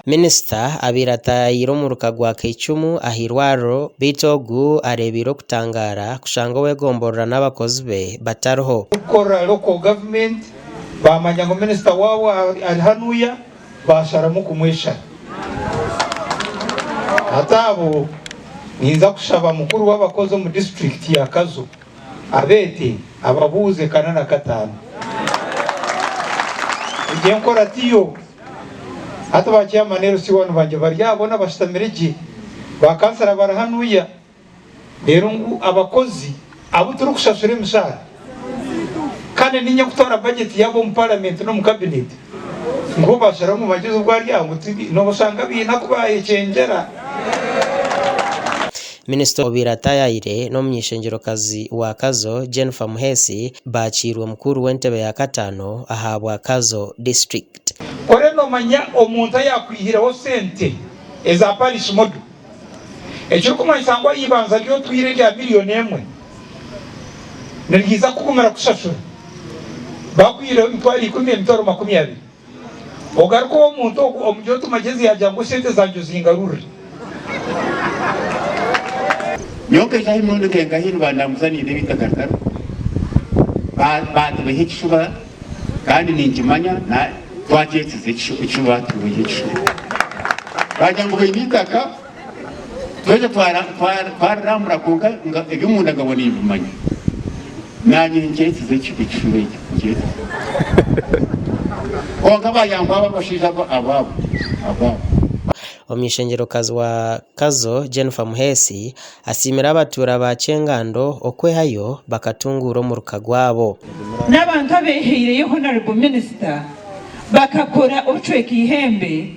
Minisita abiratayiro mu rukagwa k'icumu ahirwaro bitogu arebiro kutangara kushanga wegomborera n'abakozi be batariho ukora local government bamanya ngo minisita wabo ari hanuya basharamu kumwisha atabo niza kushaba mukuru w'abakozi mu district ya Kazo abete ababuze kanana katanu igihe nkora tiyo hata bakiya manero si wanu banje baryabona bashitamirije bakansara barahanuya rero abakozi abo turi kushashura imishara kandi ninye gutora budget yabo mu parliament no mu cabinet ngo bashara mu majizo bwaryango no bashanga bina kubaye cengera. Minisita Obiratayire no mnyishengero kazi wa Kazo Jennifer Muhesi bachirwa mukuru w'entebe ya katano ahabwa Kazo district. Koreno manya omuntu yakwihiraho sente eza parish modu ekyo kumanyisangwa yibanza ryo twire rya miliyoni emwe nirgiza kukumara kushashura bakwire intwari 10 ogaruko omuntu omujyo tumagezi yajyango sente zanjye zingarura nyoke zahi mundu kenga hinu bandamuzani debita karkaro baatu behitshuba kandi ninjimanya na twacetse ichuba tuwihitshuba bajango beinitaka tweje twaramura kunga ebyumuntu agabona ibimanya nanye nketse ichuba ikigeze onka bayangwa babashiza ababo Omishengero kazi wa Kazo Jennifer Muhesi asimira abatura ba Chengando okwehayo bakatunguro mu rukagwabo n'abantu abehire honorable minister bakakora ocweka ihembe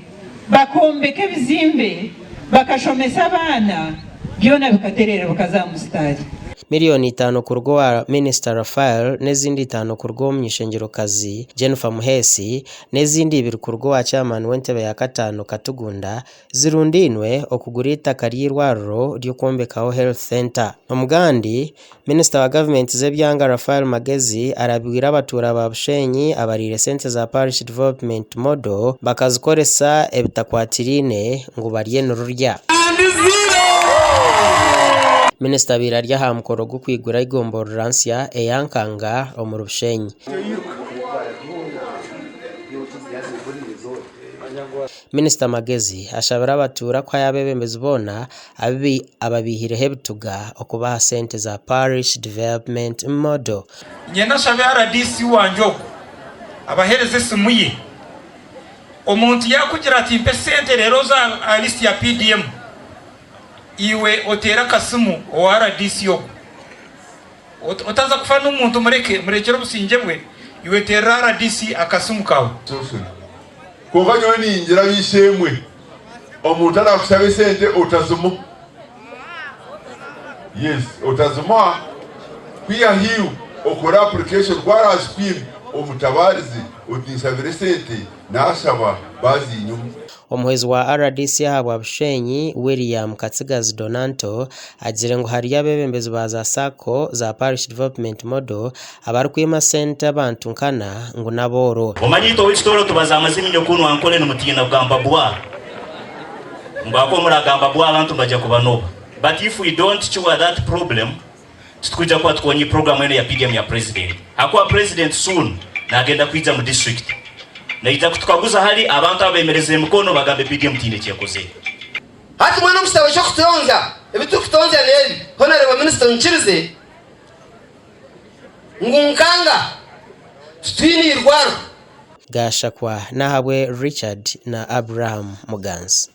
bakombeka bizimbe bakashomesa abana byona bikaterera bakazamusitari miliyoni 5 kurgo wa Minister Raphael nezindi 5 kurgo mnyishengero kazi Jennifer Muhesi nezindi 2 kurgo wa chairman w'entebe ya katano Katugunda zirundinwe okugurita kariyirwaro ryo kwombekaho health center. Omugandi Minister wa government zebyanga Raphael Magezi arabwira abatura ba Bushenyi abarire sente za parish development model bakazikoresa ebitakwatirine ngo bariye n'ururya. Minisita birarya hamukoro gukwigura igomboransia eyankanga omurushenyi Minisita Magezi ashabira abatura kwa yabebembezi bona ababihire hebituga okubaha sente za parish development model nyenda shabira RDC wanjoko abahereze simuye omuntu yakugira ati mpe sente rero za list ya PDM iwe otera kasimu o RDC yoko otaza kufana umuntu murekero businjebwe iwe tera RDC akasimu kawe kuvanyo ni injira bishemwe omuntu arakushabe sente otazumu yes otazuma kwiya hiu okora application kwa aspim omutabarizi otisabire sente nashaba bazi inyuma. Omuhezi wa RDC habwa Bushenyi William Katsigazi Donanto agire ngo hari yabebembezi baza sako za parish development model abari kwima center abantu nkana ngo naboro omanyito w'istoro tubaza amazimi nyokuno ankole n'umutigina bwamba bwa ngako muragamba bwa abantu bajya kubanoba but if we don't cure that problem tukuja kwa tukonyi program ene ya PDM ya president akwa president soon na agenda kwiza mu district na ita kutukaguza hali abantu abemereze mukono bagambe PDM tine cyekoze hati mwana mustawa cyo kutonza ebitu kutonza leli honorable minister unchirize ngunkanga twini irwaro gashakwa nahabwe Richard na Abraham Muganza.